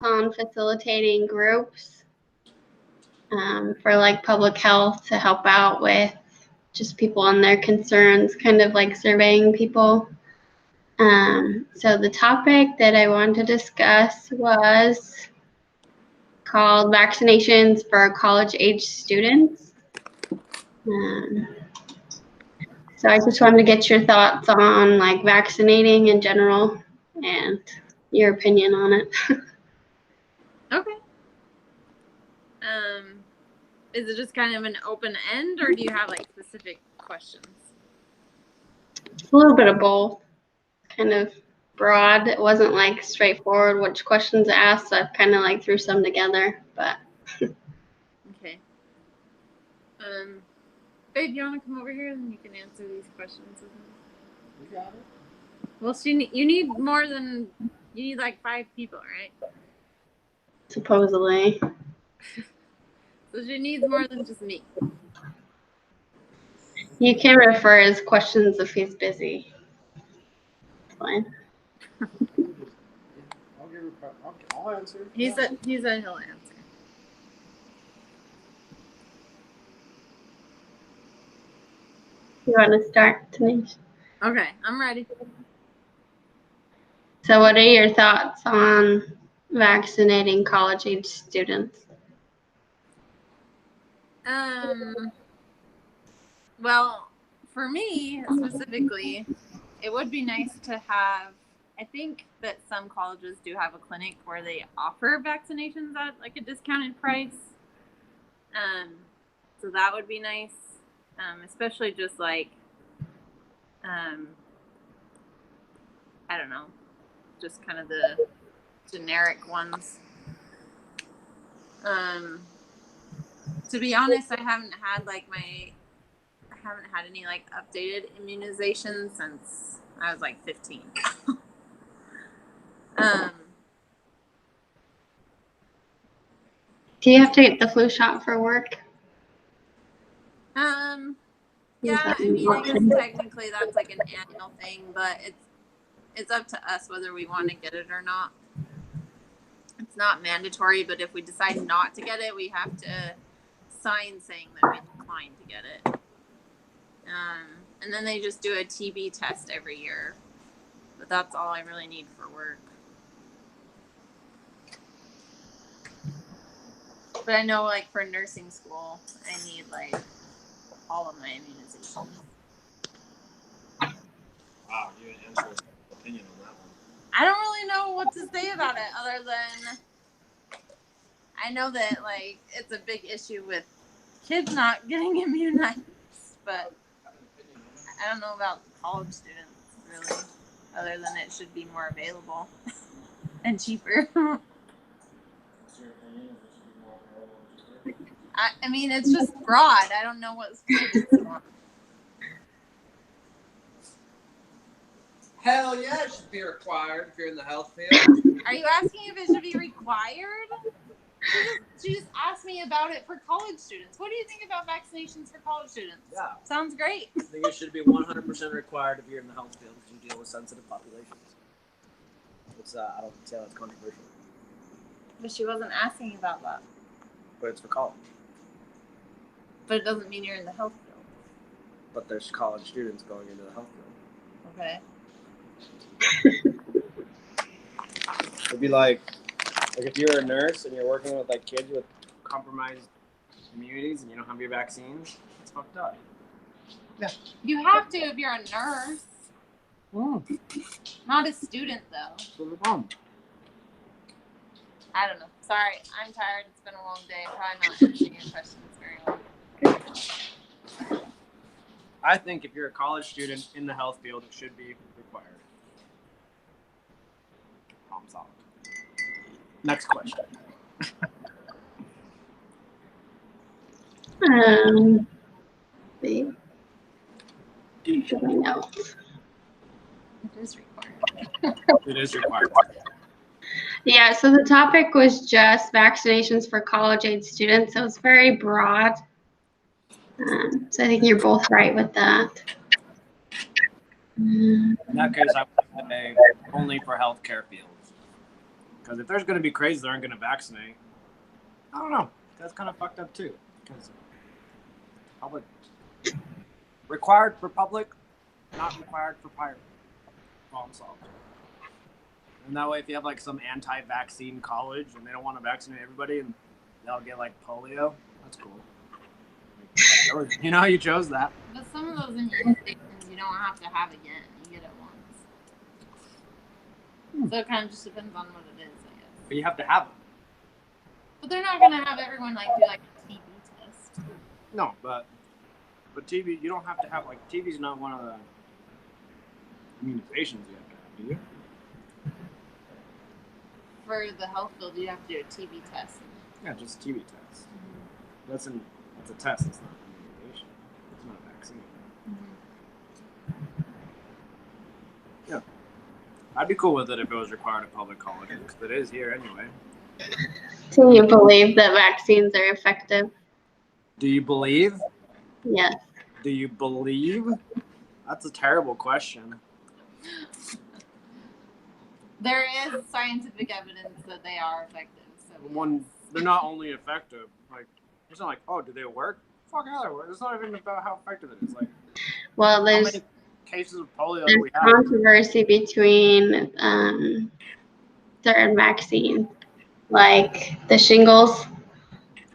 on facilitating groups for like public health to help out with just people and their concerns, kind of like surveying people. So the topic that I wanted to discuss was called vaccinations for college-age students. So I just wanted to get your thoughts on like vaccinating in general and your opinion on it. Okay. Is it just kind of an open end, or do you have like specific questions? A little bit of both. Kind of broad. It wasn't like straightforward which questions to ask, so I've kind of like threw some together, but. Okay. Babe, you want to come over here and you can answer these questions with me? You got it. Well, you need like 5 people, right? Supposedly. So she needs more than just me. You can refer his questions if he's busy. It's fine. I'll answer. He said he'll answer. You want to start, Tanisha? Okay, I'm ready. So what are your thoughts on vaccinating college-age students? Well, for me specifically, it would be nice to have, I think that some colleges do have a clinic where they offer vaccinations at like a discounted price. So that would be nice. Especially just like, I don't know, just kind of the generic ones. To be honest, I haven't had any like updated immunizations since I was like 15. Do you have to get the flu shot for work? Yeah, I mean, I guess technically that's like an annual thing, but it's up to us whether we want to get it or not. It's not mandatory, but if we decide not to get it, we have to sign saying that we decline to get it. And then they just do a TB test every year, but that's all I really need for work. But I know, like, for nursing school, I need, like, all of my immunizations. Wow, you didn't answer his opinion on that one. I don't really know what to say about it other than I know that, like, it's a big issue with kids not getting immunized, but I don't know about college students, really, other than it should be more available and cheaper. I mean, it's just broad. I don't know what students want. Hell yeah, it should be required if you're in the health field. Are you asking if it should be required? She just asked me about it for college students. What do you think about vaccinations for college students? Yeah. Sounds great. I think it should be 100% required if you're in the health field because you deal with sensitive populations. I don't say that's controversial. But she wasn't asking about that. But it's for college. But it doesn't mean you're in the health field. But there's college students going into the health field. Okay. It'd be like if you're a nurse and you're working with like kids with compromised immunities and you don't have your vaccines, it's fucked up. Yeah. You have to if you're a nurse. Not a student though. What's the problem? I don't know. Sorry, I'm tired. It's been a long day. Probably not answering your questions very well. I think if you're a college student in the health field, it should be required. Problem solved. Next question. See. No. It is required. It is required. Yeah, so the topic was just vaccinations for college-age students, so it's very broad. So I think you're both right with that. In that case, I would say only for healthcare fields. Because if there's going to be crazy that aren't going to vaccinate, I don't know. That's kind of fucked up too. Because public required for public, not required for pirate. Problem solved. And that way, if you have like some anti-vaccine college and they don't want to vaccinate everybody and they'll get like polio, that's cool. You know, you chose that. But some of those immunizations you don't have to have again. You get it once. So it kind of just depends on what it is, I guess. But you have to have it. But they're not gonna have everyone like do like a TB test. No, but TB, you don't have to have like TB's not one of the immunizations you have to have, do you? For the health field, you have to do a TB test. Yeah, just TB test. That's a test. It's not an immunization. It's not a vaccine. Yeah, I'd be cool with it if it was required at public colleges, because it is here anyway. Do you believe that vaccines are effective? Do you believe? Yes. Do you believe? That's a terrible question. There is scientific evidence that they are effective. So One, they're not only effective. Like, it's not like, oh, do they work? Fuck hell, they work. It's not even about how effective it is. Like, Well, how there's many cases of polio do we have? controversy between certain vaccines, like the shingles.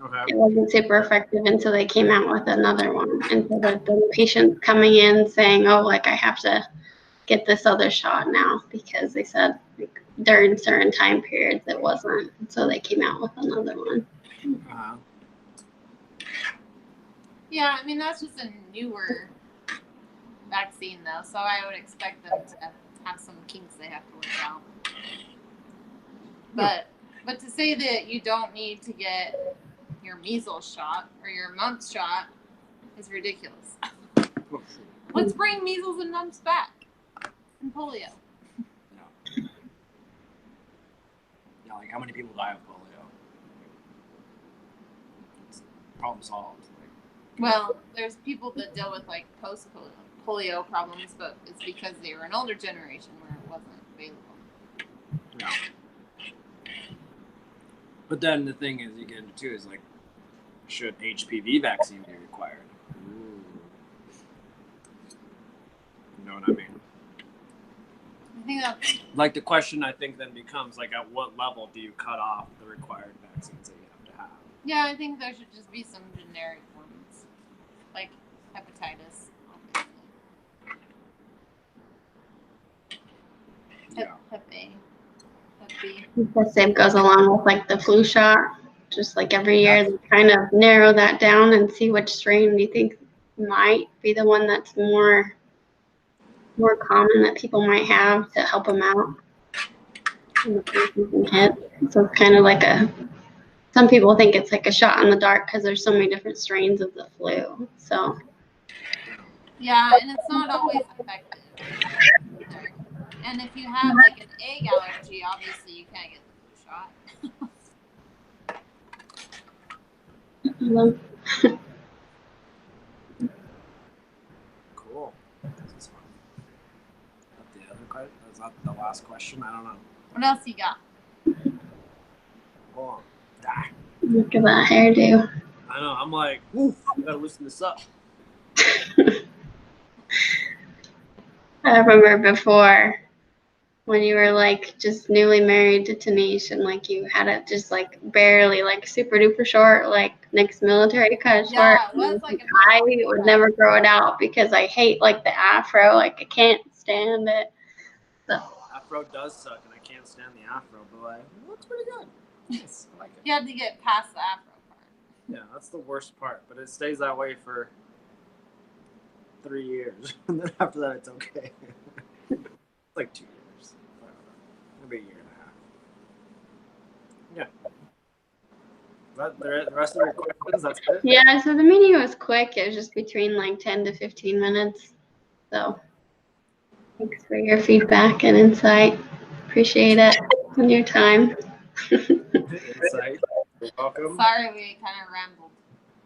Okay. It wasn't super effective until they came out with another one. And so there's been patients coming in saying, oh, like I have to get this other shot now because they said like, during certain time periods it wasn't. So they came out with another one. Uh-huh. yeah, I mean that's just a newer vaccine though, so I would expect them to have some kinks they have to work out. But to say that you don't need to get your measles shot or your mumps shot is ridiculous. Let's bring measles and mumps back. And polio. No. Yeah, like how many people die of polio? It's problem solved. Like, Well, there's people that deal with like post polio problems, but it's because they were an older generation where it wasn't available. no. But then the thing is, you get into too is like, should HPV vaccine be required? Ooh. You know what I mean? I think that's Like the question I think then becomes like, at what level do you cut off the required vaccines that you have to have? yeah. I think there should just be some generic ones, like hepatitis. Yeah. Hep A, Hep B. The same goes along with like the flu shot. Just like every year, they kind of narrow that down and see which strain you think might be the one that's more common that people might have to help them out. So it's kind of like some people think it's like a shot in the dark because there's so many different strains of the flu. So Yeah, and it's not always effective. And if you have like an egg allergy, obviously you can't get the flu shot. Cool. This is fun. Is that the other question? Is that the last question? I don't know. What else you got? Hold on. Ah, look at that hairdo. I know. I'm like, oof, I gotta loosen this up. I remember before when you were like just newly married to Tanish and like you had it just like barely like super duper short, like Nick's military cut short. Yeah, it was like I would never grow it out because I hate like the afro, like I can't stand it. So Afro does suck, and I can't stand the afro, but like, it looks pretty good. Yes, I like it. You had to get past the afro part. Yeah, that's the worst part, but it stays that way for 3 years, and then after that, it's okay. It's like 2 years. I don't know. Maybe a year and a half. Yeah. That the rest of your questions, that's it? yeah, so the meeting was quick. It was just between like 10 to 15 minutes. So thanks for your feedback and insight. Appreciate it and your time. Insight. You're welcome. Sorry we kind of rambled,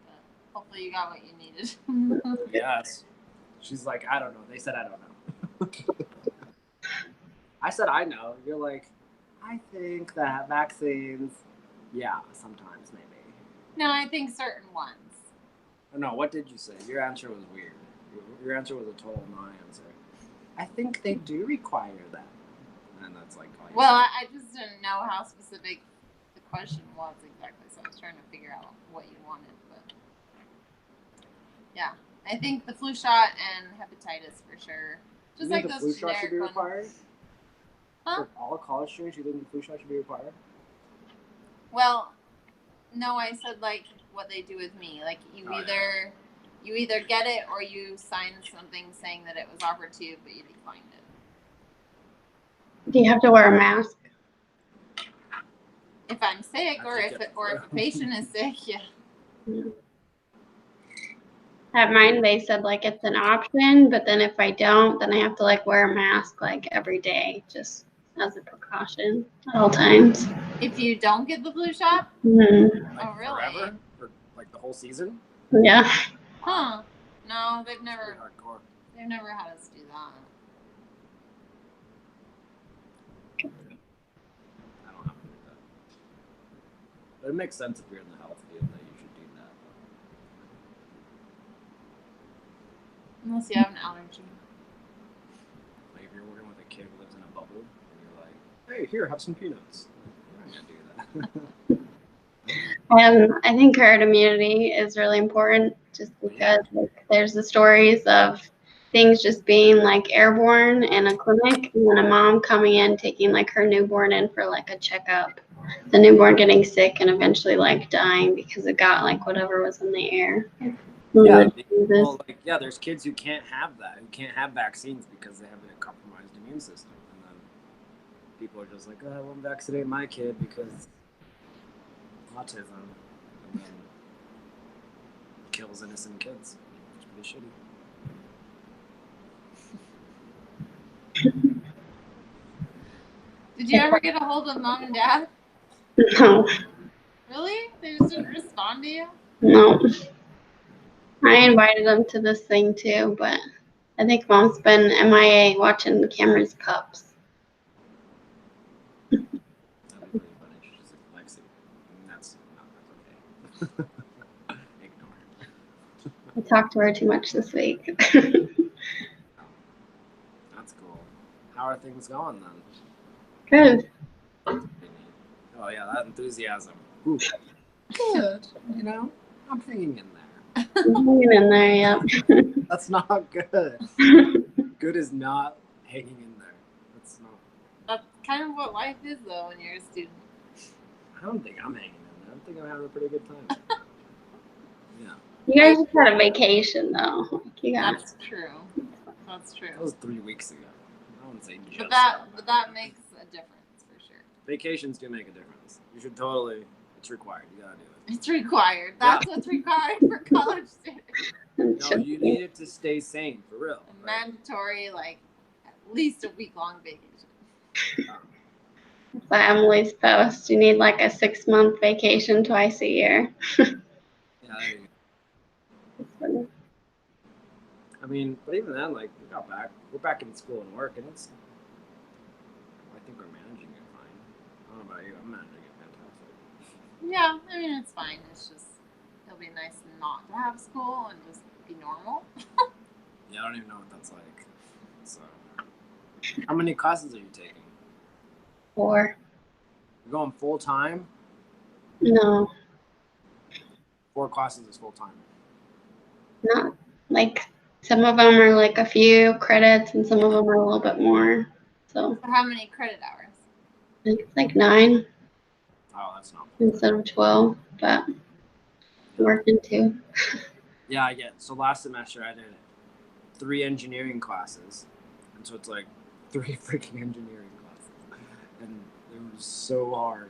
but hopefully you got what you needed. Yes. She's like, I don't know. They said I don't know. I said I know. You're like, I I think that vaccines, yeah, sometimes maybe. No, I think certain ones. Oh, no, what did you say? Your answer was weird. Your answer was a total non-answer. I think they do require that. And that's like all you Well, said. I just didn't know how specific the question was exactly, so I was trying to figure out what you wanted. But yeah, I think the flu shot and hepatitis for sure. You Just think like the those flu shot should be generic ones. required? Huh? For all college students, you think the flu shot should be required? Well, no, I said like what they do with me. Like you Oh, you either get it or you sign something saying that it was offered to you, but you declined it. Do you have to wear a mask? If I'm sick, I or think if it- a patient is sick, yeah. At mine, they said like it's an option, but then if I don't, then I have to like wear a mask like every day, just as a precaution at all times. If you don't get the flu shot, Mhm. Like Oh, really? forever? For like the whole season? Yeah. huh? No, they've Pretty never hardcore. had us do that. I don't have to do that. But it makes sense if you're in the health field that you should do that. Unless you have an allergy. Like if you're working with a kid who lives in a bubble and you're like, hey, here, have some peanuts. You're not gonna do that. I think herd immunity is really important just because like, there's the stories of things just being like airborne in a clinic and then a mom coming in taking like her newborn in for like a checkup. The newborn getting sick and eventually like dying because it got like whatever was in the air. Yeah, Diseases. well, like there's kids who can't have that, who can't have vaccines because they have a compromised immune system, and then people are just like, oh, I won't vaccinate my kid because autism, and then kills innocent kids. It's pretty shitty. Did you ever get a hold of mom and dad? No, Really? They just didn't respond to you? no. I invited them to this thing too, but I think mom's been MIA watching Cameron's pups. That'd be pretty funny. She's just like, Lexi, that's okay. Ignore. I talked to her too much this week. That's cool. How are things going then? Good. Oh yeah, that enthusiasm. Ooh. Good. You know, I'm hanging in there. I'm hanging in there, yep. That's not good. Good is not hanging in there. That's not. That's kind of what life is, though, when you're a student. I don't think I'm hanging in there. I think I'm having a pretty good time. Yeah. You guys just had a vacation though. Like, you got That's true. That's true. That was 3 weeks ago. I wouldn't say just. But that makes a difference for sure. Vacations do make a difference. You should totally. It's required. You gotta do it. It's required. That's what's required for college students. No, you need it to stay sane, for real. A mandatory, like, at least a week-long vacation. for Emily's post. You need like a 6-month vacation twice a year. Yeah, there you go. I mean, but even then, like, we're back in school and work, and it's, I think we're managing it fine. I don't know about you, I'm managing it fantastic. Yeah, I mean, it's fine. It's just, it'll be nice not to have school and just be normal. Yeah, I don't even know what that's like. So, how many classes are you taking? 4. You're going full time? No, 4 classes is full time. not like some of them are like a few credits and some of them are a little bit more. So So how many credit hours? I think it's like 9 Oh, that's not. instead of 12, but I'm working too. Yeah, I get. So last semester I did 3 engineering classes, and so it's like 3 freaking engineering classes, and it was so hard.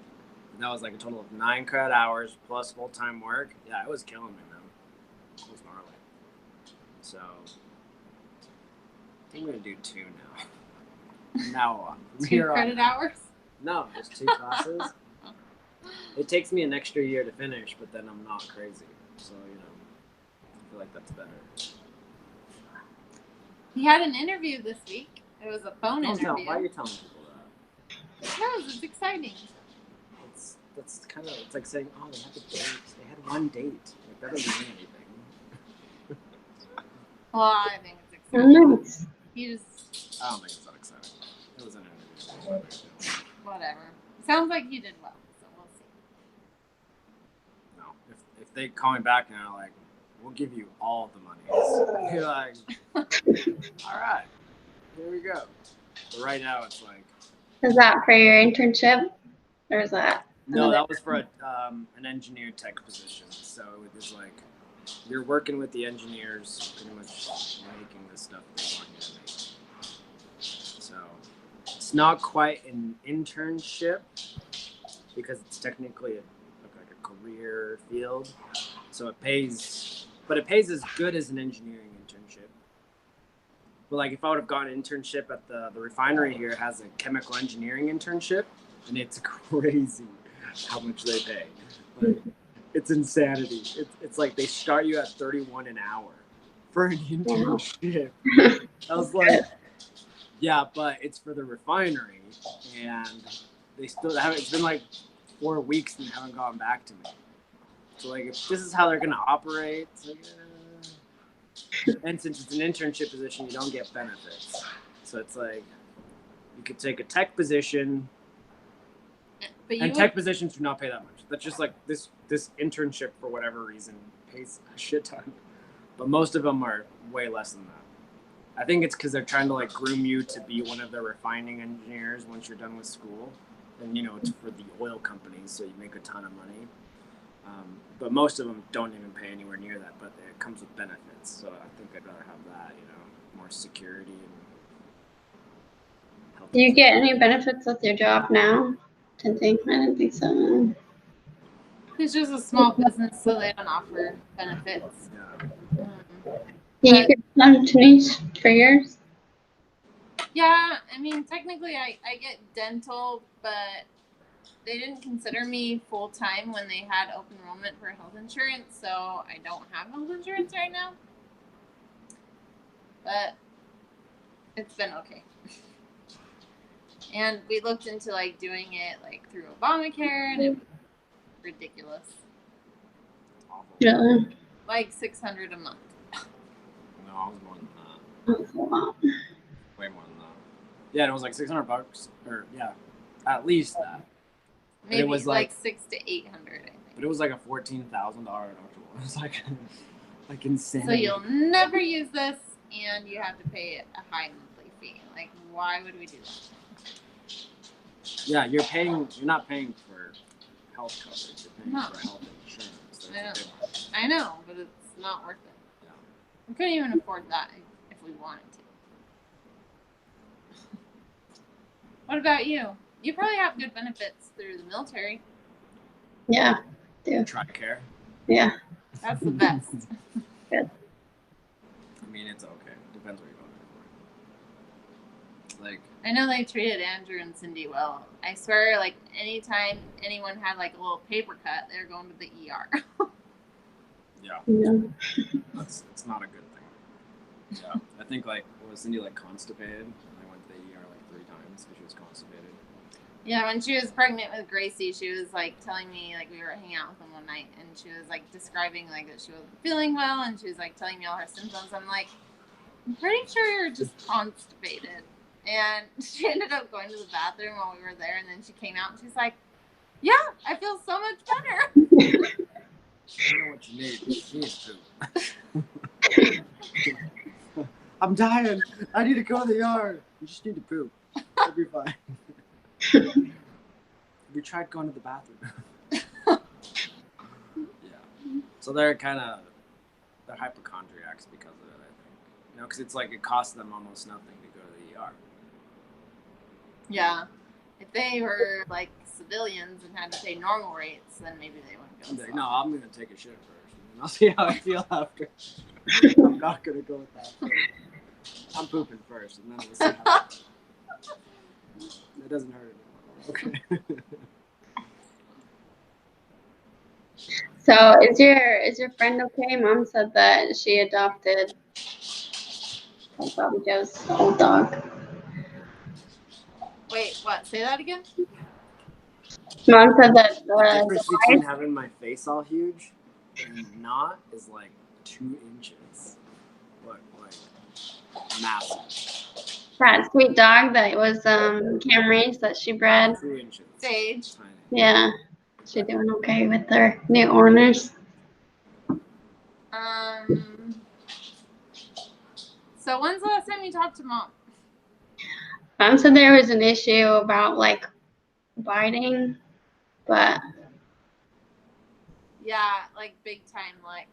And that was like a total of 9 credit hours plus full time work. Yeah, it was killing me, man. It was gnarly. So I think I'm gonna do 2 now. From now on. From 2 here on. credit hours? No, just 2 classes. It takes me an extra year to finish, but then I'm not crazy. So, you know, I feel like that's better. He had an interview this week. It was a phone Why are interview. you telling people that? does. It's exciting. That's kind of, it's like saying, oh, they had a date. They had one date. Like, that doesn't mean anything. Well, I think it's Oh, exciting. nice. He just, I don't think it's that exciting. It was an interview. whatever. Sounds like you did well, so we'll see. No, if they call me back and they're like, we'll give you all the money. You're like, all right, here we go. But right now it's like, Is that for your internship? Or is that? no, that was for an engineer tech position. So it was like, you're working with the engineers, pretty much making the stuff they want you to make. So it's not quite an internship because it's technically like a career field. So it pays, but it pays as good as an engineering internship. But like if I would have gotten an internship at the refinery here, it has a chemical engineering internship, and it's crazy how much they pay. Like, it's insanity. It's like they start you at $31 an hour for an internship. I was like, yeah, but it's for the refinery, and they still haven't. It's been like 4 weeks and they haven't gotten back to me. So like, if this is how they're gonna operate, it's like, and since it's an internship position, you don't get benefits. So it's like, you could take a tech position, But and tech positions do not pay that much. That's just like this internship for whatever reason pays a shit ton, but most of them are way less than that. I think it's because they're trying to like groom you to be one of the refining engineers once you're done with school, and it's for the oil companies, so you make a ton of money. But most of them don't even pay anywhere near that, but it comes with benefits. So I think I'd rather have that, more security and health. Do you get any benefits with your job now? I didn't think so. It's just a small business, so they don't offer benefits. Yeah. Do you get some, Denise, for yours? Yeah, I mean, technically I get dental, but they didn't consider me full-time when they had open enrollment for health insurance, so I don't have health insurance right now. But it's been okay. And we looked into like doing it like through Obamacare, and it was ridiculous. Awful. Really? Like $600 a month. No, I was more than that. That's a lot. Way more than that. Yeah, and it was like $600, or yeah, at least that. Maybe it was like like $600 to $800, I think. But it was like a $14,000 deductible. It was like insane. So you'll never use this, and you have to pay a high monthly fee. Like, why would we do that? Yeah, you're not paying for health coverage. You're paying No. for health insurance. That's I know. the difference. I know, but it's not worth it. Yeah. We couldn't even afford that if we wanted to. What about you? You probably have good benefits through the military. Yeah, TRICARE. yeah. That's the best. I mean, it's okay. Depends what you're going for. Like, I know they treated Andrew and Cindy well. I swear, like, anytime anyone had, like, a little paper cut, they were going to the ER. yeah, Yeah. it's not a good thing. Yeah, I think like was Cindy like constipated? I went to the ER like 3 times because she was constipated. Yeah, when she was pregnant with Gracie, she was, like, telling me, like, we were hanging out with them one night, and she was, like, describing, like, that she wasn't feeling well, and she was, like, telling me all her symptoms. I'm like, I'm pretty sure you're just constipated. And she ended up going to the bathroom while we were there, and then she came out, and she's like, yeah, I feel so much better. You know what you need? You need poop. I'm dying. I need to go to the ER. You just need to poop. It'll be fine. We tried going to the bathroom. Yeah. So they're hypochondriacs because of it, I think. Because it's like it costs them almost nothing to go to the ER. Yeah. If they were, like, civilians and had to pay normal rates, then maybe they wouldn't go. I'm like, so. no, I'm gonna take a shit first, and then I'll see how I feel after. I'm not gonna go with that first. I'm pooping first, and then we'll see how. It doesn't hurt anymore. Okay. So is your friend okay? Mom said that she adopted Bobby Joe's old dog. Wait, What? Say that again? Mom said that The difference between having my face all huge and not is like 2 inches. Like massive. that sweet dog that was Camry's that she bred. 2 inches. Sage. Tiny. Yeah, she's doing okay with her new owners. So when's the last time you talked to Mom? Mom said there was an issue about like biting, but Yeah, like big time Lex.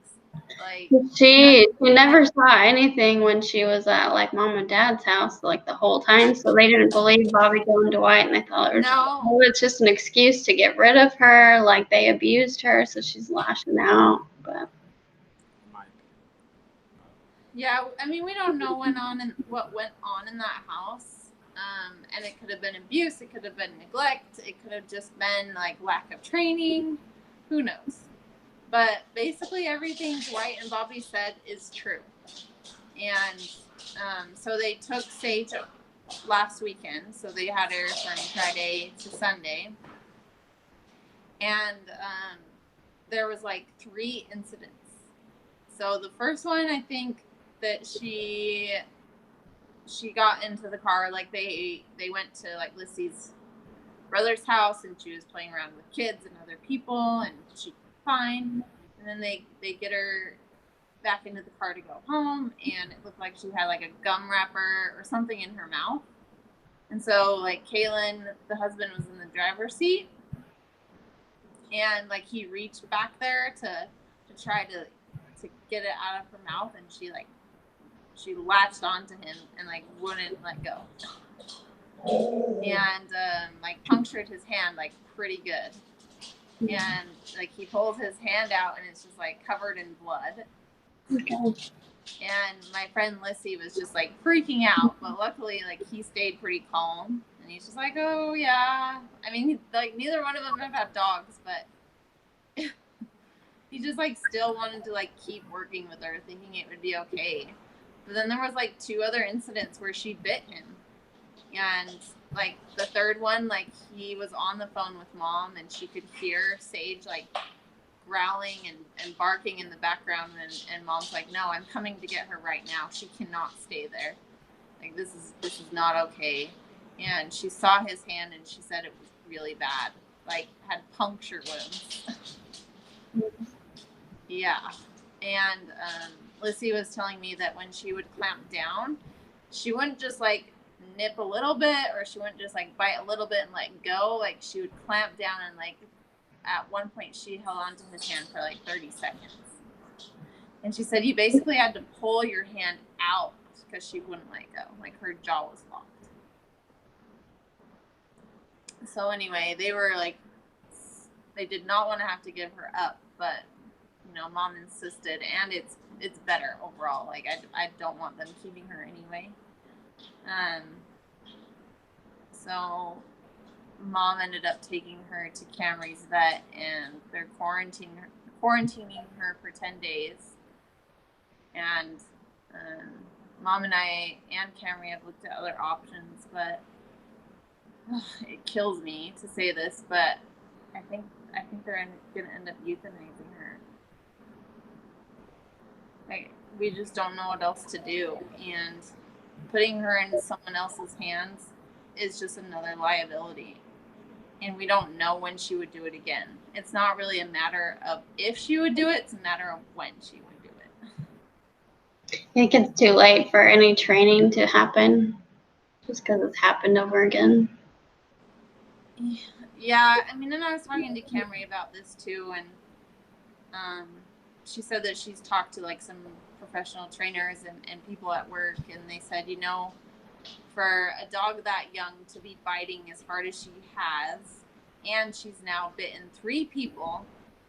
Like she never saw anything when she was at like mom and dad's house like the whole time. So they didn't believe Bobby Joe and Dwight, and they thought it was, No. oh, it's just an excuse to get rid of her. Like they abused her, so she's lashing out. But Yeah, I mean, we don't know what went on in that house. And it could have been abuse, it could have been neglect, it could have just been like lack of training. Who knows? But basically, everything Dwight and Bobby said is true. And so they took Sage last weekend. So they had her from Friday to Sunday. And there was like 3 incidents. So the first one, I think that she got into the car, like they went to like Lissy's brother's house, and she was playing around with kids and other people, and she's fine. And then they get her back into the car to go home, and it looked like she had like a gum wrapper or something in her mouth. And so like Kaylin, the husband, was in the driver's seat, and like he reached back there to try to get it out of her mouth, and she latched onto him and like wouldn't let go, and like punctured his hand like pretty good. And like he pulls his hand out and it's just like covered in blood. okay. And my friend Lissy was just like freaking out, but luckily like he stayed pretty calm, and he's just like, oh yeah, I mean, like neither one of them have had dogs, but he just like still wanted to like keep working with her, thinking it would be okay. But then there was like 2 other incidents where she bit him. And like the third one, like he was on the phone with Mom, and she could hear Sage like growling and barking in the background, and Mom's like, no, I'm coming to get her right now. She cannot stay there. Like this is not okay. And she saw his hand, and she said it was really bad, like had puncture wounds. Yeah. And Lissy was telling me that when she would clamp down, she wouldn't just like nip a little bit, or she wouldn't just like bite a little bit and let go. Like she would clamp down, and like at one point she held onto his hand for like 30 seconds. And she said you basically had to pull your hand out because she wouldn't let go. Like her jaw was locked. So anyway, they did not want to have to give her up, but you know, Mom insisted, and it's better overall. Like I don't want them keeping her anyway. So Mom ended up taking her to Camry's vet, and they're quarantining her for 10 days. And Mom and I and Camry have looked at other options, but it kills me to say this, but I think they're gonna end up euthanizing her. Like, we just don't know what else to do, and putting her in someone else's hands is just another liability, and we don't know when she would do it again. It's not really a matter of if she would do it, it's a matter of when she would do it. I think it's too late for any training to happen just because it's happened over again. Yeah, I mean, and I was talking to Camry about this too, and she said that she's talked to like some professional trainers and people at work, and they said, you know, for a dog that young to be biting as hard as she has, and she's now bitten 3 people,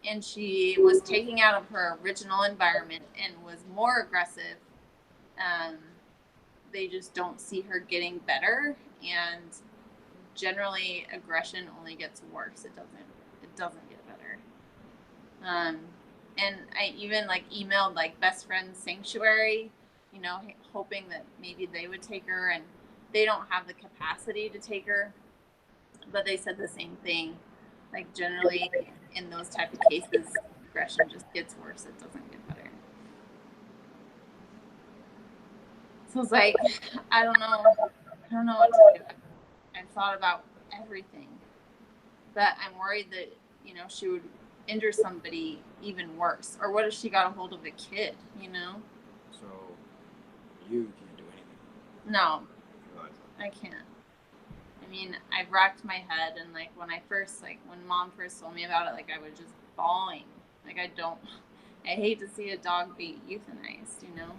and she was taking out of her original environment and was more aggressive, they just don't see her getting better, and generally aggression only gets worse. It doesn't get better. And I even like emailed like Best Friends Sanctuary, you know, hoping that maybe they would take her, and they don't have the capacity to take her. but they said the same thing. Like generally in those type of cases, aggression just gets worse. It doesn't get better. So it's like, I don't know what to do. I've thought about everything, but I'm worried that, you know, she would injure somebody even worse. Or what if she got a hold of a kid, you know? So you can't do anything. No, Right. I can't. I mean, I've racked my head, and like when Mom first told me about it, like I was just bawling. Like I hate to see a dog be euthanized, you know?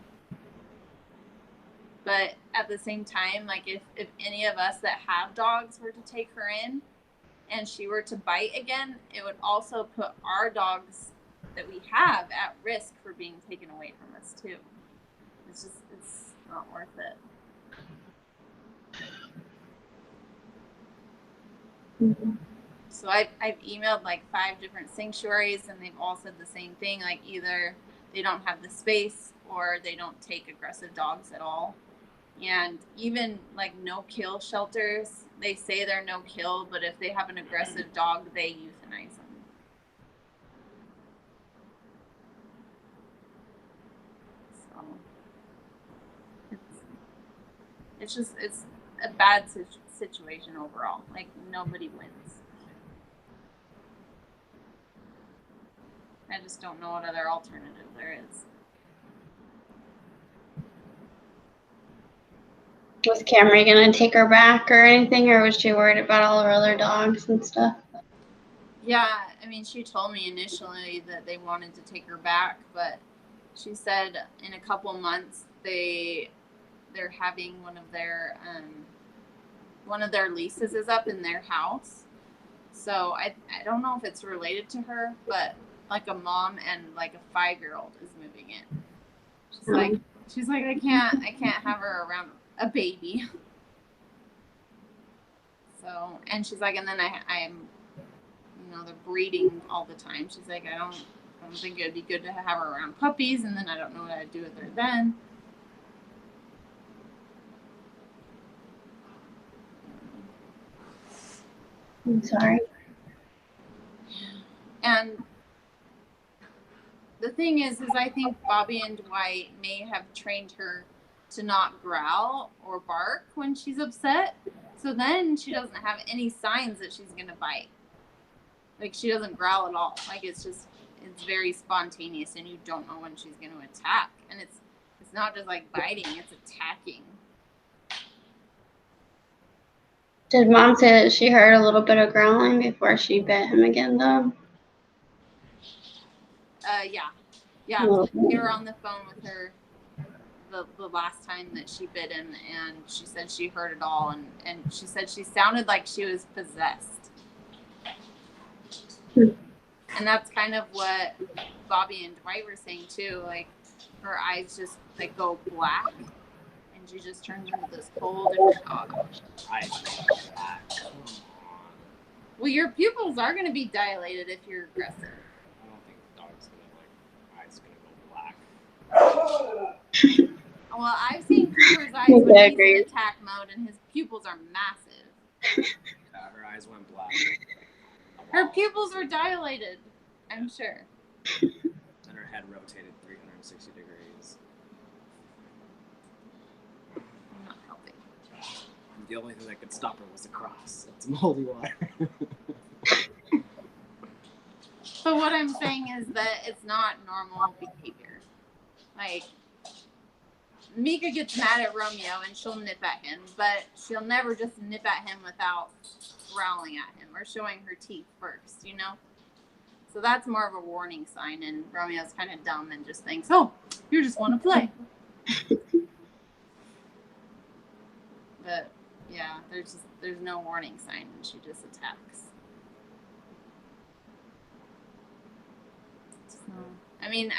But at the same time, like if any of us that have dogs were to take her in and she were to bite again, it would also put our dogs that we have at risk for being taken away from us too. It's not worth it. So I've emailed like 5 different sanctuaries, and they've all said the same thing. Like either they don't have the space or they don't take aggressive dogs at all. And even like no-kill shelters, they say they're no-kill, but if they have an aggressive dog, they euthanize them. So it's a bad situation overall. Like nobody wins. I just don't know what other alternative there is. Was Camry gonna take her back or anything, or was she worried about all her other dogs and stuff? Yeah, I mean, she told me initially that they wanted to take her back, but she said in a couple months they're having one of their leases is up in their house. So I don't know if it's related to her, but like a mom and like a 5-year-old is moving in. She's like I can't have her around a baby. So, and she's like, and then I'm, you know, they're breeding all the time. She's like, I don't think it'd be good to have her around puppies, and then I don't know what I'd do with her then. I'm sorry. And the thing is I think Bobby and Dwight may have trained her to not growl or bark when she's upset. So then she doesn't have any signs that she's going to bite. Like she doesn't growl at all. Like it's very spontaneous, and you don't know when she's going to attack. And it's not just like biting, it's attacking. Did Mom say that she heard a little bit of growling before she bit him again, though? Yeah. Well, We were on the phone with her the last time that she bit him, and she said she heard it all, and she said she sounded like she was possessed. And that's kind of what Bobby and Dwight were saying too. Like her eyes just like go black, and she just turns into this whole different dog. Eyes go black. Come on. Well, your pupils are going to be dilated if you're aggressive. I don't think the dog's gonna eyes gonna go black. Well, I've seen Cooper's eyes when he's in attack mode, and his pupils are massive. Yeah, her eyes went black. Her pupils were dilated, I'm sure. And her head rotated 360 degrees. I'm not helping. And the only thing that could stop her was the cross. It's moldy water. So what I'm saying is that it's not normal behavior. Like, Mika gets mad at Romeo and she'll nip at him, but she'll never just nip at him without growling at him or showing her teeth first, you know? So that's more of a warning sign, and Romeo's kind of dumb and just thinks, oh, you just want to play. But, yeah, there's no warning sign, and she just attacks. So, I mean,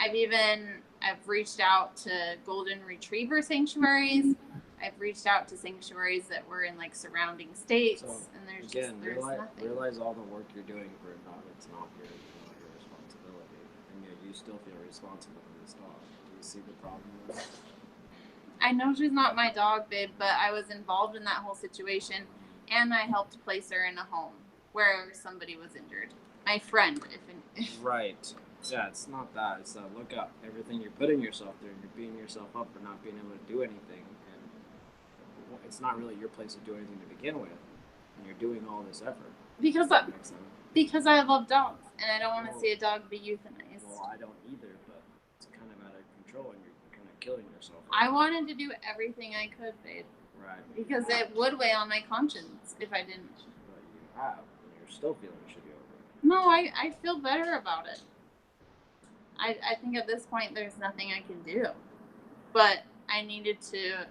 I've reached out to golden retriever sanctuaries. I've reached out to sanctuaries that were in like surrounding states, So, and there's again, nothing. realize all the work you're doing for a dog. It's not your responsibility, and yet you still feel responsible for this dog. Do you see the problem with that? I know she's not my dog, babe, but I was involved in that whole situation, and I helped place her in a home where somebody was injured. My friend, if Right. Yeah, it's not that. It's look up everything you're putting yourself through. You're beating yourself up for not being able to do anything, and it's not really your place to do anything to begin with. And you're doing all this effort. because That makes sense. I love dogs and I don't want to see a dog be euthanized. Well, I don't either, but it's kind of out of control, and you're kind of killing yourself. I wanted to do everything I could, babe, Right. because it would weigh on my conscience if I didn't. But you have, and you're still feeling shitty over it. No, I feel better about it. I think at this point there's nothing I can do. But I needed to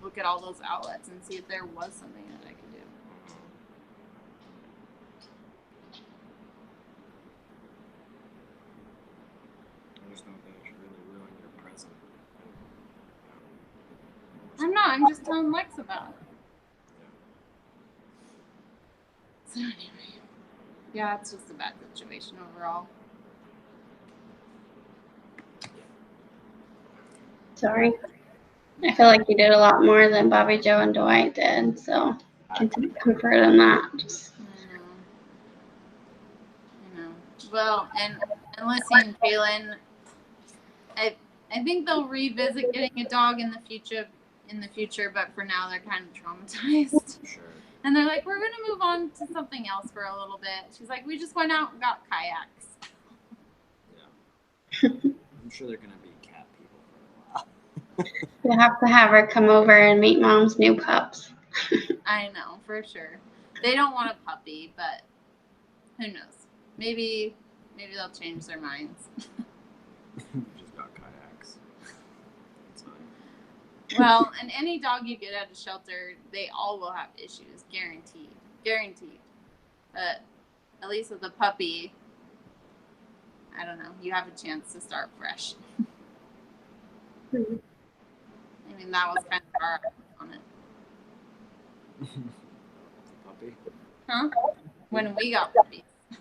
look at all those outlets and see if there was something that I could do. I just don't think it should really ruin your present. I'm not, I'm just telling Lex about it. So anyway. Yeah, it's just a bad situation overall. Sorry. I feel like you did a lot more than Bobby Joe and Dwight did, so I can take comfort in that. Just I know. Well, and Lissy and Kaylin, I think they'll revisit getting a dog in the future, but for now they're kind of traumatized. Sure. And they're like, we're gonna move on to something else for a little bit. She's like, we just went out and got kayaks. Yeah. I'm sure they're gonna be cat people for a while. you have to have her come over and meet Mom's new pups. I know, for sure. They don't want a puppy, but who knows? Maybe they'll change their minds. Just got kayaks. It's fine. Well, and any dog you get at a shelter, they all will have issues, guaranteed. But at least with a puppy, I don't know, you have a chance to start fresh. I mean, that was kind of our on it. Puppy? Huh? When we got puppies. You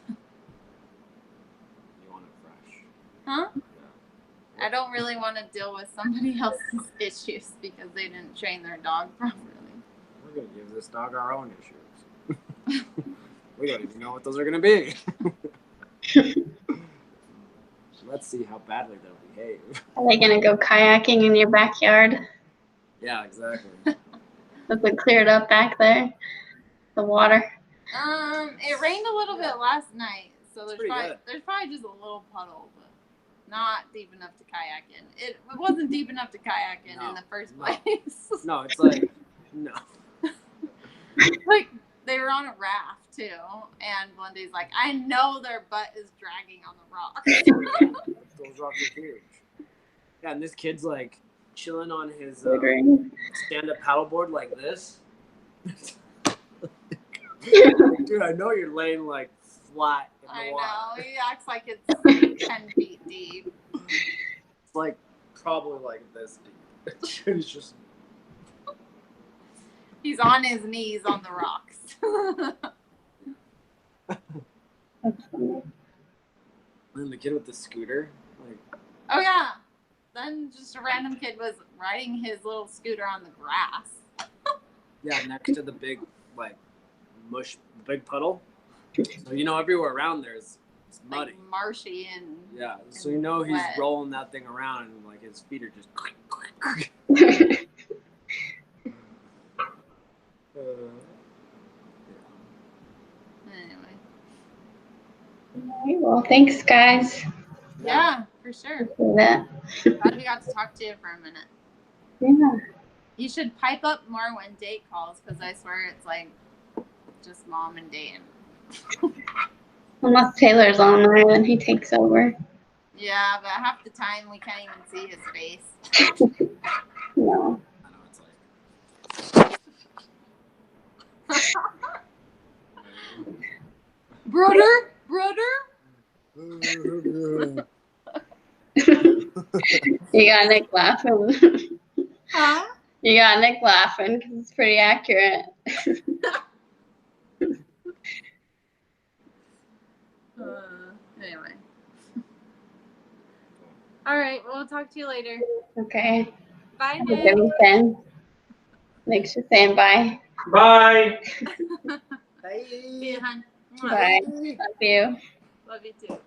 want it fresh. Huh? Yeah. I don't really want to deal with somebody else's issues because they didn't train their dog properly. We're gonna give this dog our own issues. We don't even know what those are gonna be. Let's see how badly they'll behave. Are they gonna go kayaking in your backyard? Yeah, exactly. Is it cleared up back there? The water? It rained a little bit last night, so there's pretty probably just a little puddle, but not deep enough to kayak in. It wasn't deep enough to kayak in No, the first no. place. No, it's like no. Like they were on a raft too, and Blendy's like, I know their butt is dragging on the rocks. Those rocks are huge. Yeah, and this kid's like chilling on his stand-up paddleboard like this. Like, dude, I know you're laying like flat in the I water. know, he acts like it's 10 feet deep. It's like probably like this deep. It's just He's on his knees on the rocks. and the kid with the scooter, like Oh yeah. Then just a random kid was riding his little scooter on the grass. yeah, next to the big like big puddle. So you know everywhere around there is it's muddy. Like marshy and Yeah, so you know he's wet. rolling that thing around and like his feet are just. anyway. Well, thanks, guys. Yeah, for sure. For that. Glad we got to talk to you for a minute. Yeah. You should pipe up more when date calls, because I swear it's like just mom and Dayton. Unless Taylor's on there, then he takes over. Yeah, but half the time we can't even see his face. No. I know it's like. Brother? You got Nick laughing. Huh? You got Nick laughing because it's pretty accurate. Anyway. All right, we'll talk to you later. Okay. Bye, Have a Nick. good weekend. Nick's just saying bye. Bye. See you, hun. Mwah. Bye. Love you. Love you too.